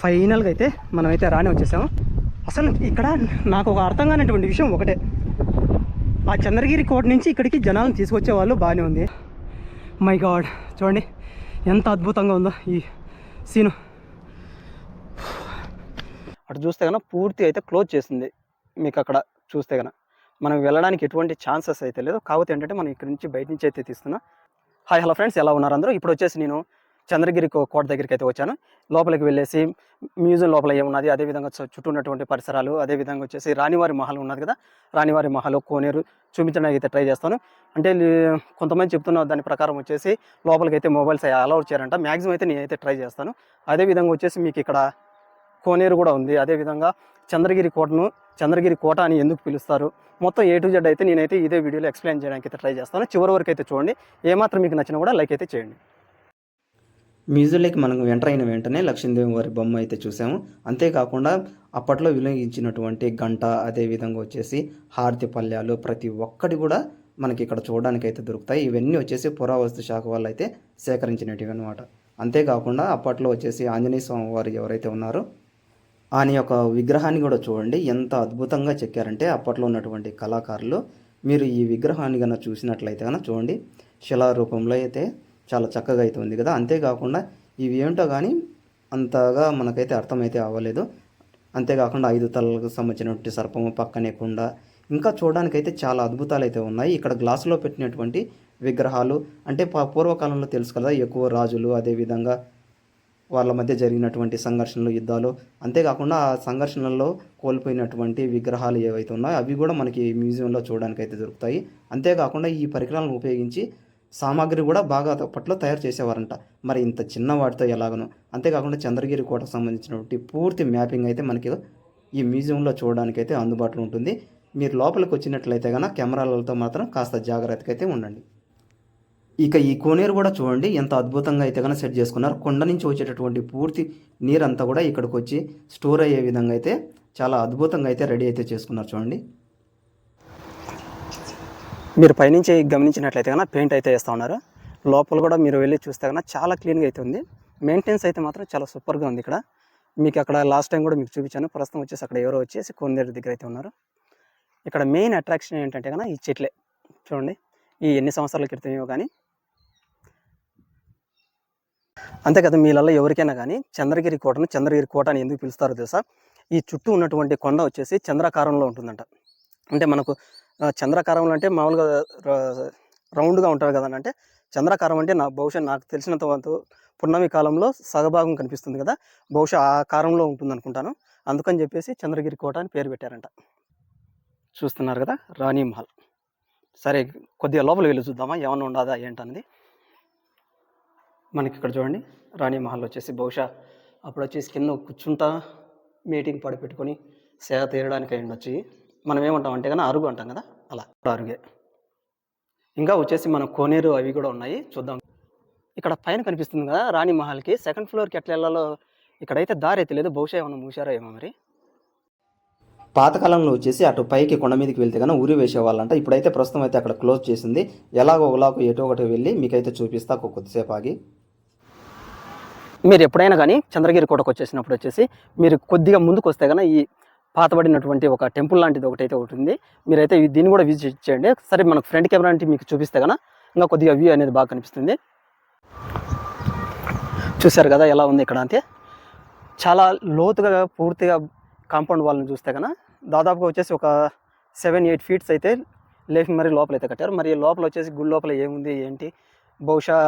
ఫైనల్గా అయితే మనమైతే రాని వచ్చేసాము. అసలు ఇక్కడ నాకు ఒక అర్థం కానటువంటి విషయం ఒకటే, ఆ చంద్రగిరి కోట నుంచి ఇక్కడికి జనాలను తీసుకొచ్చే వాళ్ళు బాగానే ఉంది. మై గాడ్, చూడండి ఎంత అద్భుతంగా ఉందో ఈ సీను. అటు చూస్తే కనుక పూర్తి అయితే క్లోజ్ చేసింది. మీకు అక్కడ చూస్తే కనుక మనం వెళ్ళడానికి ఎటువంటి ఛాన్సెస్ అయితే లేదు. కాకపోతే ఏంటంటే మనం ఇక్కడ నుంచి బయట నుంచి అయితే తీస్తున్నా. హాయ్ హలో ఫ్రెండ్స్, ఎలా ఉన్నారు అందరూ? ఇప్పుడు వచ్చేసి నేను చంద్రగిరి కోట దగ్గరికి అయితే వచ్చాను. లోపలికి వెళ్ళేసి మ్యూజియం లోపల ఏమున్నది, అదేవిధంగా చుట్టూ ఉన్నటువంటి పరిసరాలు, అదేవిధంగా వచ్చేసి రాణివారి మహల్ ఉన్నది కదా, రాణివారి మహల్, కోనేరు చూపించడానికి అయితే ట్రై చేస్తాను. అంటే కొంతమంది చెప్తున్న దాని ప్రకారం వచ్చేసి లోపలికి అయితే మొబైల్స్ అలౌ చేయారంట. మ్యాక్సిమం అయితే నేనైతే ట్రై చేస్తాను. అదేవిధంగా వచ్చేసి మీకు ఇక్కడ కోనేరు కూడా ఉంది. అదేవిధంగా చంద్రగిరి కోటను చంద్రగిరి కోట అని ఎందుకు పిలుస్తారు, మొత్తం A to Z అయితే నేనైతే ఇదే వీడియోలో ఎక్స్ప్లెయిన్ చేయడానికి అయితే ట్రై చేస్తాను. చివరి వరకు అయితే చూడండి. ఏమాత్రం మీకు నచ్చినా కూడా లైక్ అయితే చేయండి. మ్యూజియంలోకి మనం ఎంటర్ అయిన వెంటనే లక్ష్మీదేవి వారి బొమ్మ అయితే చూసాము. అంతేకాకుండా అప్పట్లో వినియోగించినటువంటి గంట, అదేవిధంగా వచ్చేసి హారతి పళ్ళ్యాలు ప్రతి ఒక్కటి కూడా మనకి ఇక్కడ చూడడానికి అయితే దొరుకుతాయి. ఇవన్నీ వచ్చేసి పురావస్తు శాఖ వాళ్ళు అయితే సేకరించినవి అనమాట. అంతేకాకుండా అప్పట్లో వచ్చేసి ఆంజనేయ స్వామి వారు ఎవరైతే ఉన్నారో ఆయన యొక్క విగ్రహాన్ని కూడా చూడండి ఎంత అద్భుతంగా చెక్కారంటే అప్పట్లో ఉన్నటువంటి కళాకారులు. మీరు ఈ విగ్రహాన్ని కన్నా చూసినట్లయితే కన్నా చూడండి, శిలారూపంలో అయితే చాలా చక్కగా అయితే ఉంది కదా. అంతేకాకుండా ఇవి ఏమిటో కానీ అంతగా మనకైతే అర్థమైతే అవ్వలేదు. అంతేకాకుండా 5 తలలకు సంబంధించినటువంటి సర్పము, పక్కనే కుండ, ఇంకా చూడడానికైతే చాలా అద్భుతాలు అయితే ఉన్నాయి. ఇక్కడ గ్లాసులో పెట్టినటువంటి విగ్రహాలు అంటే పూర్వకాలంలో తెలుసు కదా, ఎక్కువ రాజులు, అదేవిధంగా వాళ్ళ మధ్య జరిగినటువంటి సంఘర్షణలు, యుద్ధాలు, అంతేకాకుండా ఆ సంఘర్షణల్లో కోల్పోయినటువంటి విగ్రహాలు ఏవైతే ఉన్నాయో అవి కూడా మనకి మ్యూజియంలో చూడడానికి అయితే దొరుకుతాయి. అంతేకాకుండా ఈ పరికరాలను ఉపయోగించి సామాగ్రి కూడా బాగా అప్పట్లో తయారు చేసేవారంట. మరి ఇంత చిన్న వాటితో ఎలాగనో. అంతేకాకుండా చంద్రగిరి కోటకు సంబంధించినటువంటి పూర్తి మ్యాపింగ్ అయితే మనకి ఈ మ్యూజియంలో చూడడానికి అయితే అందుబాటులో ఉంటుంది. మీరు లోపలికి వచ్చినట్లయితే కనుక కెమెరాలతో మాత్రం కాస్త జాగ్రత్తగా అయితే ఉండండి. ఇక ఈ కోనేరు కూడా చూడండి ఎంత అద్భుతంగా అయితే కనుక సెట్ చేసుకున్నారు. కొండ నుంచి వచ్చేటటువంటి పూర్తి నీరంతా కూడా ఇక్కడికి వచ్చి స్టోర్ అయ్యే విధంగా అయితే చాలా అద్భుతంగా అయితే రెడీ అయితే చేసుకున్నారు చూడండి. మీరు పైనుంచి గమనించినట్లయితే కనుక పెయింట్ అయితే వేస్తూ ఉన్నారు. లోపల కూడా మీరు వెళ్ళి చూస్తే కనుక చాలా క్లీన్గా అయితే ఉంది. మెయింటెనెన్స్ అయితే మాత్రం చాలా సూపర్గా ఉంది. ఇక్కడ మీకు అక్కడ లాస్ట్ టైం కూడా మీకు చూపించాను. ప్రస్తుతం వచ్చేసి అక్కడ ఎవరో వచ్చేసి కోనేరు దగ్గర అయితే ఉన్నారు. ఇక్కడ మెయిన్ అట్రాక్షన్ ఏంటంటే కనుక ఈ చెట్లే చూడండి. ఈ ఎన్ని సంవత్సరాల క్రితమేమో కానీ. అంతే కదా, మీలలో ఎవరికైనా కానీ చంద్రగిరి కోటను చంద్రగిరి కోట అని ఎందుకు పిలుస్తారో తెలుసా? ఈ చుట్టూ ఉన్నటువంటి కొండ వచ్చేసి చంద్రాకారంలో ఉంటుందంట. అంటే మనకు చంద్రాకారంలో అంటే మామూలుగా రౌండ్గా ఉంటారు కదా. అంటే చంద్రాకారం అంటే బహుశా నాకు తెలిసినంత వంతు పున్నమి కాలంలో సగభాగం కనిపిస్తుంది కదా, బహుశా ఆ కారంలో ఉంటుంది అనుకుంటాను. అందుకని చెప్పేసి చంద్రగిరి కోట అని పేరు పెట్టారంట. చూస్తున్నారు కదా రాణి మహల్. సరే, కొద్దిగా లోపల వెళ్ళి చూద్దామా ఏమన్నా ఉండదా ఏంటన్నది. మనకి ఇక్కడ చూడండి రాణి మహల్ వచ్చేసి బహుశా అప్పుడు వచ్చేసి కింద కూర్చుంటా మీటింగ్ పెట్టుకొని సేవ తీరడానికి అయి ఉండొచ్చు. మనం ఏమంటాం అంటే కానీ అరుగు అంటాం కదా, అలా అరుగే. ఇంకా వచ్చేసి మన కోనేరు అవి కూడా ఉన్నాయి, చూద్దాం. ఇక్కడ పైన కనిపిస్తుంది కదా రాణి మహల్కి, సెకండ్ ఫ్లోర్కి ఎట్లా వెళ్ళాలో ఇక్కడైతే దారి అయితే లేదు. బహుశా ఏమన్నా మూసారో ఏమో మరి. పాతకాలంలో వచ్చేసి అటు పైకి కొండ మీదకి వెళ్తే కన్నా ఊరి వేసేవాళ్ళంట. ఇప్పుడైతే ప్రస్తుతం అయితే అక్కడ క్లోజ్ చేసింది. ఎలాగో ఎటో ఒకటి వెళ్ళి మీకైతే చూపిస్తా కొద్దిసేపు ఆగి. మీరు ఎప్పుడైనా కానీ చంద్రగిరి కోటకు వచ్చేసినప్పుడు వచ్చేసి మీరు కొద్దిగా ముందుకు వస్తే కన్నా ఈ పాతబడినటువంటి ఒక టెంపుల్ లాంటిది ఒకటైతే ఉంటుంది. మీరైతే దీన్ని కూడా విజిట్ చేయండి. సరే, మనకు ఫ్రంట్ కెమెరా అంటే మీకు చూపిస్తే కన్నా ఇంకా కొద్దిగా వ్యూ అనేది బాగా కనిపిస్తుంది. చూశారు కదా ఎలా ఉంది ఇక్కడ. అంటే చాలా లోతుగా పూర్తిగా కాంపౌండ్ వాళ్ళని చూస్తే కన్నా దాదాపుగా వచ్చేసి ఒక 7-8 feet అయితే లేపి మరి లోపల అయితే కట్టారు. మరి లోపల వచ్చేసి గుడి లోపల ఏముంది ఏంటి బహుశా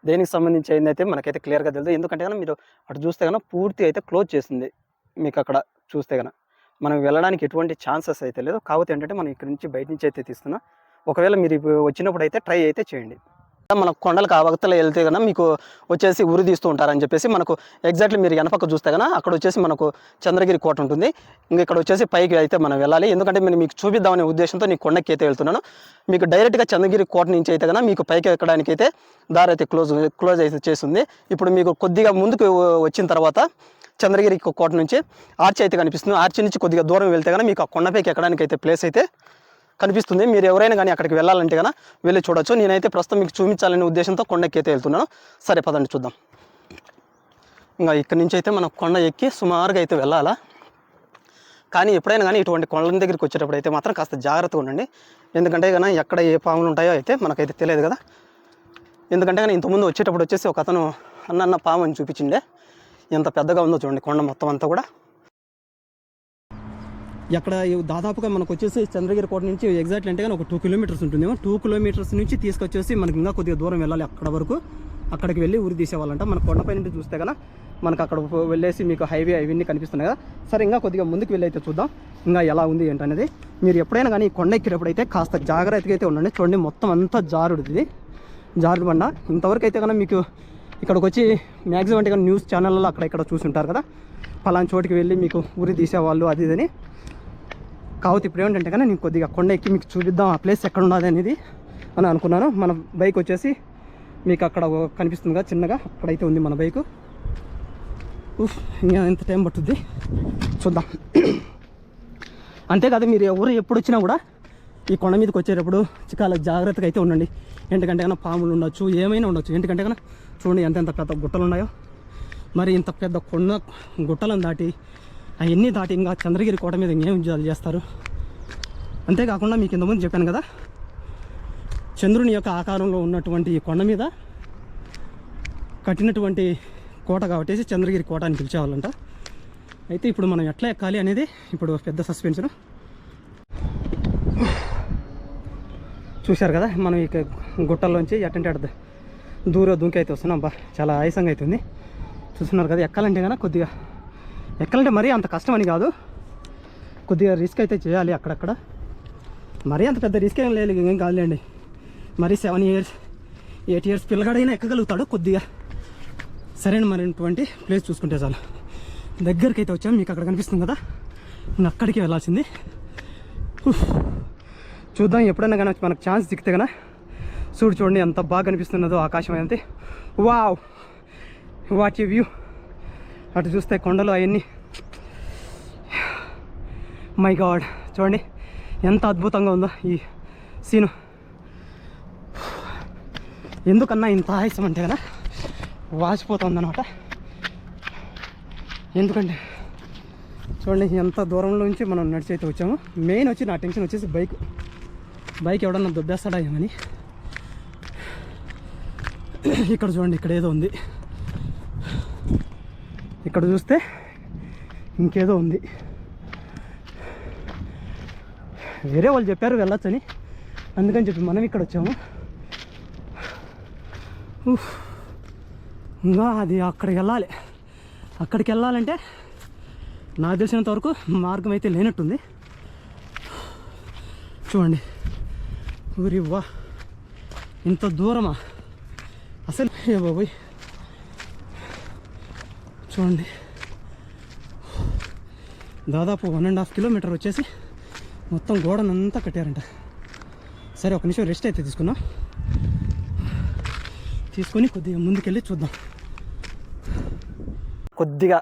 దేనికి సంబంధించి అయిందైతే మనకైతే క్లియర్గా తెలియదు. ఎందుకంటే కన్నా మీరు అటు చూస్తే కన్నా పూర్తి అయితే క్లోజ్ చేసింది. మీకు అక్కడ చూస్తే కన్నా మనం వెళ్ళడానికి ఎటువంటి ఛాన్సెస్ అయితే లేదు. కాకపోతే ఏంటంటే మనం ఇక్కడ నుంచి బయట నుంచి అయితే తీస్తున్నా. ఒకవేళ మీరు వచ్చినప్పుడు అయితే ట్రై అయితే చేయండి. మన కొండలకు ఆ వక్తలో వెళ్తే కన్నా మీకు వచ్చేసి ఉరి తీస్తూ ఉంటారని చెప్పేసి మనకు ఎగ్జాక్ట్లీ మీరు వెనపక్క చూస్తే కన్నా అక్కడ వచ్చేసి మనకు చంద్రగిరి కోట ఉంటుంది. ఇంకా ఇక్కడ వచ్చేసి పైకి అయితే మనం వెళ్ళాలి. ఎందుకంటే నేను మీకు చూపిద్దామనే ఉద్దేశంతో నేను కొండకి అయితే వెళ్తున్నాను. మీకు డైరెక్ట్గా చంద్రగిరి కోట నుంచి అయితే కన్నా మీకు పైకి ఎక్కడానికి అయితే దారి అయితే క్లోజ్ అయితే చేస్తుంది. ఇప్పుడు మీకు కొద్దిగా ముందుకు వచ్చిన తర్వాత చంద్రగిరి కోట నుంచి ఆర్చి అయితే కనిపిస్తుంది. ఆర్చి నుంచి కొద్దిగా దూరం వెళ్తే కన్నా మీకు ఆ కొండపైకి ఎక్కడానికి అయితే ప్లేస్ అయితే కనిపిస్తుంది. మీరు ఎవరైనా కానీ అక్కడికి వెళ్ళాలంటే కన్నా వెళ్ళి చూడొచ్చు. నేనైతే ప్రస్తుతం మీకు చూపించాలనే ఉద్దేశంతో కొండెక్కి అయితే వెళ్తున్నాను. సరే పదండి చూద్దాం. ఇంకా ఇక్కడి నుంచి అయితే మనం కొండ ఎక్కి సుమారుగా అయితే వెళ్ళాలా. కానీ ఎప్పుడైనా కానీ ఇటువంటి కొండల దగ్గరికి వచ్చేటప్పుడు అయితే మాత్రం కాస్త జాగ్రత్తగా ఉండండి. ఎందుకంటే కానీ ఎక్కడ ఏ పాములు ఉంటాయో అయితే మనకైతే తెలియదు కదా. ఎందుకంటే కానీ ఇంతకుముందు వచ్చేటప్పుడు వచ్చేసి ఒక అతను అన్న పాము అని చూపించిండే. ఎంత పెద్దగా ఉందో చూడండి కొండ మొత్తం అంతా కూడా. ఎక్కడ దాదాపుగా మనకు వచ్చేసి చంద్రగిరి కోట నుంచి ఎగ్జాక్ట్లీ అంటే కానీ ఒక 2 కిలోమీటర్స్ ఉంటుందేమో. 2 కిలోమీటర్స్ నుంచి తీసుకొచ్చేసి మనకి ఇంకా కొద్దిగా దూరం వెళ్ళాలి అక్కడ వరకు. అక్కడికి వెళ్ళి ఊరి తీసేవాళ్ళంట. మన కొండపై నుండి చూస్తే కన్నా మనకు అక్కడ వెళ్ళేసి మీకు హైవే అవన్నీ కనిపిస్తున్నాయి కదా. సరే ఇంకా కొద్దిగా ముందుకు వెళ్ళి అయితే చూద్దాం ఇంకా ఎలా ఉంది ఏంటనేది. మీరు ఎప్పుడైనా కానీ కొండ ఎక్కేటప్పుడు అయితే కాస్త జాగ్రత్తగా అయితే ఉండండి. చూడండి మొత్తం అంతా జారుడుది, జారుడు బండ. ఇంతవరకు అయితే కన్నా మీకు ఇక్కడికి వచ్చి మ్యాక్సిమం అంటే కానీ న్యూస్ ఛానల్లో అక్కడ ఇక్కడ చూసుంటారు కదా, పలానా చోటికి వెళ్ళి మీకు ఊరి తీసేవాళ్ళు అది ఇదని. కాకపోతే ఇప్పుడు ఏమిటంటే కానీ నేను కొద్దిగా కొండ ఎక్కి మీకు చూపిద్దాం ఆ ప్లేస్ ఎక్కడ ఉన్నది అనేది అని అనుకున్నాను. మన బైక్ వచ్చేసి మీకు అక్కడ కనిపిస్తుంది కదా చిన్నగా, అక్కడైతే ఉంది మన బైకు. ఇంకా ఎంత టైం పట్టుద్ది చూద్దాం. అంతేకాదు మీరు ఎవరు ఎప్పుడు వచ్చినా కూడా ఈ కొండ మీదకి వచ్చేటప్పుడు చాలా జాగ్రత్తగా అయితే ఉండండి. ఎందుకంటే కన్నా పాములు ఉండొచ్చు, ఏమైనా ఉండొచ్చు. ఎందుకంటే కన్నా చూడండి ఎంత పెద్ద గుట్టలు ఉన్నాయో. మరి ఇంత పెద్ద కొండ గుట్టలను దాటి అవన్నీ దాటి ఇంకా చంద్రగిరి కోట మీద ఇంకేం విజయాలు చేస్తారు. అంతేకాకుండా మీకు ఇంతకుముందు చెప్పాను కదా, చంద్రుని యొక్క ఆకారంలో ఉన్నటువంటి ఈ కొండ మీద కట్టినటువంటి కోట కాబట్టి చంద్రగిరి కోట అని పిలిచేవాళ్ళంట. అయితే ఇప్పుడు మనం ఎట్లా ఎక్కాలి అనేది ఇప్పుడు పెద్ద సస్పెన్షన్. చూశారు కదా మనం ఇక గుట్టల్లోంచి ఎట్టంటే దూరం దుంకి అయితే వస్తున్నాం. బా చాలా ఆయాసంగా అవుతుంది. చూస్తున్నారు కదా. ఎక్కాలంటే కన్నా కొద్దిగా ఎక్కాలంటే మరీ అంత కష్టం అని కాదు, కొద్దిగా రిస్క్ అయితే చేయాలి అక్కడక్కడ. మరీ అంత పెద్ద రిస్క్ ఏం లేదు, ఏం కాదులేండి. మరి 7 years 8 years పిల్లగాడైనా ఎక్కగలుగుతాడు కొద్దిగా సరైన మరినటువంటి ప్లేస్ చూసుకుంటే చాలు. దగ్గరికి అయితే వచ్చాము, మీకు అక్కడ కనిపిస్తుంది కదా, నేను అక్కడికి వెళ్ళాల్సింది. చూద్దాం ఎప్పుడైనా కానీ మనకు ఛాన్స్ దిగితే కన్నా. చూడండి ఎంత బాగా కనిపిస్తున్నదో ఆకాశం అయితే. Wow what a view. అటు చూస్తే కొండలు అవన్నీ, మై గాడ్ చూడండి ఎంత అద్భుతంగా ఉందో ఈ సీను. ఎందుకన్నా ఇంత ఆయాసం అంటే కదా వాచిపోతుందన్నమాట. ఎందుకంటే చూడండి ఎంత దూరంలో నుంచి మనం నడిచి అయితే వచ్చాము. మెయిన్ వచ్చి నా టెన్షన్ వచ్చేసి బైక్ ఎవడన్నా దొబ్బేస్తాడా ఏమని. ఇక్కడ చూడండి ఇక్కడ ఏదో ఉంది, ఇక్కడ చూస్తే ఇంకేదో ఉంది. వేరే వాళ్ళు చెప్పారు వెళ్ళొచ్చని, అందుకని చెప్పి మనం ఇక్కడ వచ్చాము. ఇంకా అది అక్కడికి వెళ్ళాలి. అక్కడికి వెళ్ళాలంటే నాకు తెలిసినంత వరకు మార్గం అయితే లేనట్టుంది. చూడండి ఊరి వా ఇంత దూరమా అసలు. ఏ బాబోయ్ చూడండి దాదాపు 1.5 kilometers వచ్చేసి మొత్తం గోడనంతా కట్టారంట. సరే ఒక నిమిషం రెస్ట్ అయితే తీసుకొని కొద్దిగా ముందుకెళ్ళి చూద్దాం. కొద్దిగా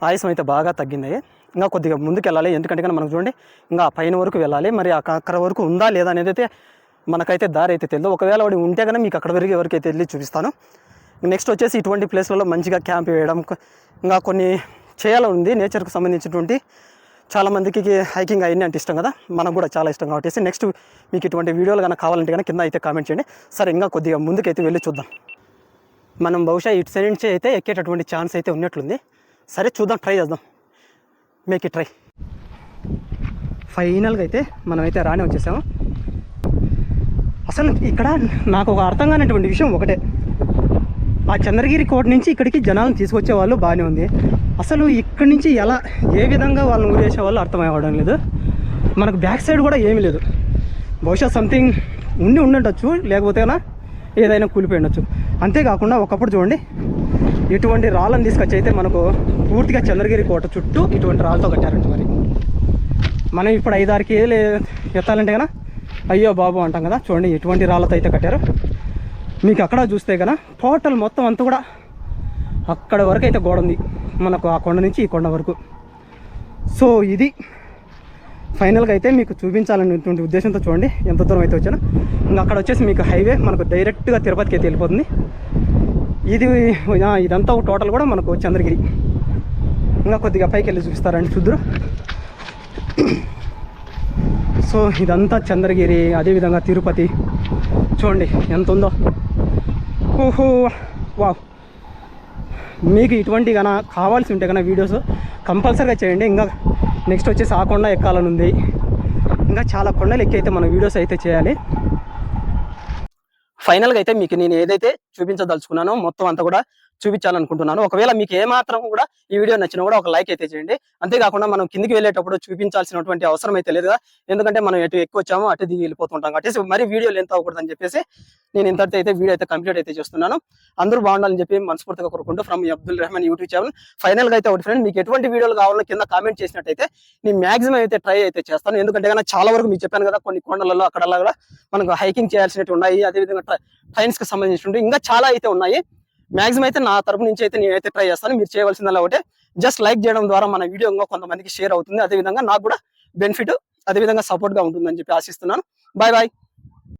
ఆయాసం అయితే బాగా తగ్గింది. ఇంకా కొద్దిగా ముందుకు వెళ్ళాలి. ఎందుకంటే కానీ మనకు చూడండి ఇంకా పైన వరకు వెళ్ళాలి. మరి అక్కడ వరకు ఉందా లేదా అనేది అయితే మనకైతే దారి అయితే తెలియదు. ఒకవేళ వాడు ఉంటే కానీ మీకు అక్కడ వరకు అయితే వెళ్ళి చూపిస్తాను. నెక్స్ట్ వచ్చేసి ఇటువంటి ప్లేస్లలో మంచిగా క్యాంప్ వేయడం ఇంకా కొన్ని చేయాలని ఉంది. నేచర్కి సంబంధించినటువంటి చాలామందికి హైకింగ్ అవన్నీ అంటే ఇష్టం కదా, మనకు కూడా చాలా ఇష్టం కాబట్టి నెక్స్ట్ మీకు ఇటువంటి వీడియోలు కనుక కావాలంటే కనుక కింద అయితే కామెంట్ చేయండి. సరే ఇంకా కొద్దిగా ముందుకైతే వెళ్ళి చూద్దాం. మనం బహుశా ఇటు సైడ్ నుంచి అయితే ఎక్కేటటువంటి ఛాన్స్ అయితే ఉన్నట్లుంది. సరే చూద్దాం, ట్రై చేద్దాం, మేక్ ఇట్ ట్రై. ఫైనల్గా అయితే మనమైతే రానే వచ్చేసాము. అసలు ఇక్కడ నాకు ఒక అర్థం కానటువంటి విషయం ఒకటే, ఆ చంద్రగిరి కోట నుంచి ఇక్కడికి జనాలను తీసుకొచ్చే వాళ్ళు బాగానే ఉంది. అసలు ఇక్కడి నుంచి ఎలా ఏ విధంగా వాళ్ళని ఊరేసే వాళ్ళు అర్థం అవ్వడం లేదు. మనకు బ్యాక్ సైడ్ కూడా ఏమీ లేదు. బహుశా సంథింగ్ ఉండొచ్చు, లేకపోతే ఏదైనా కూలిపోయి ఉండొచ్చు. అంతేకాకుండా ఒకప్పుడు చూడండి ఇటువంటి రాళ్ళని తీసుకొచ్చి అయితే మనకు పూర్తిగా చంద్రగిరి కోట చుట్టూ ఇటువంటి రాళ్ళతో కట్టారంట. మరి మనం ఇప్పుడు 5-6 కేజీలు ఎత్తాలంటే కన్నా అయ్యో బాబు అంటాం కదా. చూడండి ఎటువంటి రాళ్ళతో అయితే కట్టారు. మీకు అక్కడ చూస్తే కన్నా టోటల్ మొత్తం అంతా కూడా అక్కడ వరకు అయితే గోడ ఉంది మనకు, ఆ కొండ నుంచి ఈ కొండ వరకు. సో ఇది ఫైనల్గా అయితే మీకు చూపించాలనేటువంటి ఉద్దేశంతో చూడండి ఎంత దూరం అయితే వచ్చాను. ఇంకా అక్కడ వచ్చేసి మీకు హైవే మనకు డైరెక్ట్గా తిరుపతికి అయితే వెళ్ళిపోతుంది. ఇది ఇదంతా టోటల్ కూడా మనకు చంద్రగిరి. ఇంకా కొద్దిగా పైకి వెళ్ళి చూపిస్తారండి చూద్దరు. సో ఇదంతా చంద్రగిరి, అదేవిధంగా తిరుపతి చూడండి ఎంత ఉందో. ఓహో వావ్. మీకు ఇటువంటి కన్నా కావాల్సి ఉంటే కన్నా వీడియోస్ కంపల్సరీగా చేయండి. ఇంకా నెక్స్ట్ వచ్చేసి ఆ కొండ ఎక్కాలని ఉంది. ఇంకా చాలా కొండలు ఎక్కి అయితే మన వీడియోస్ అయితే చేయాలి. ఫైనల్గా అయితే మీకు నేను ఏదైతే చూపించదలుచుకున్నానో మొత్తం అంతా కూడా చూపించాలనుకుంటున్నాను. ఒకవేళ మీకు ఏమాత్రం కూడా ఈ వీడియో నచ్చినా కూడా ఒక లైక్ అయితే చేయండి. అంతేకాకుండా మనం కిందికి వెళ్ళేటప్పుడు చూపించాల్సినటువంటి అవసరం అయితే లేదు కదా, ఎందుకంటే మనం ఎటు ఎక్కువ వచ్చామో అటు దిగి వెళ్ళిపోతుంటాం కాబట్టి మరి వీడియోలు ఎంత అవ్వకూడదని చెప్పేసి నేను ఇంతటితో అయితే వీడియో అయితే కంప్లీట్ అయితే చేస్తున్నాను. అందరూ బాగుండాలని చెప్పి మనస్ఫూర్తిగా కోరుకుంటూ from Abdul Rehman YouTube channel. ఫైనల్గా అయితే ఒకటి ఫ్రెండ్, మీకు ఎటువంటి వీడియోలు కావాలో కింద కామెంట్ చేసినట్టయితే నేను మాక్సిమం అయితే ట్రై అయితే చేస్తాను. ఎందుకంటే కన్నా చాలా వరకు మీకు చెప్పాను కదా, కొన్ని కొండలలో అక్కడలా కూడా మనకు హైకింగ్ చేయాల్సినవి ఉన్నాయి, అదేవిధంగా ట్రైన్స్ కి సంబంధించినవి ఇంకా చాలా అయితే ఉన్నాయి. మాక్సిమం అయితే నా తరపు నుంచి అయితే నేనైతే ట్రై చేస్తాను. మీరు చేయవలసిందల్లా ఒకటే, జస్ట్ లైక్ చేయడం ద్వారా మన వీడియో ఇంకా కొంతమందికి షేర్ అవుతుంది, అదేవిధంగా నాకు కూడా బెనిఫిట్, అదేవిధంగా సపోర్ట్ గా ఉంటుందని చెప్పి ఆశిస్తున్నాను. Bye bye.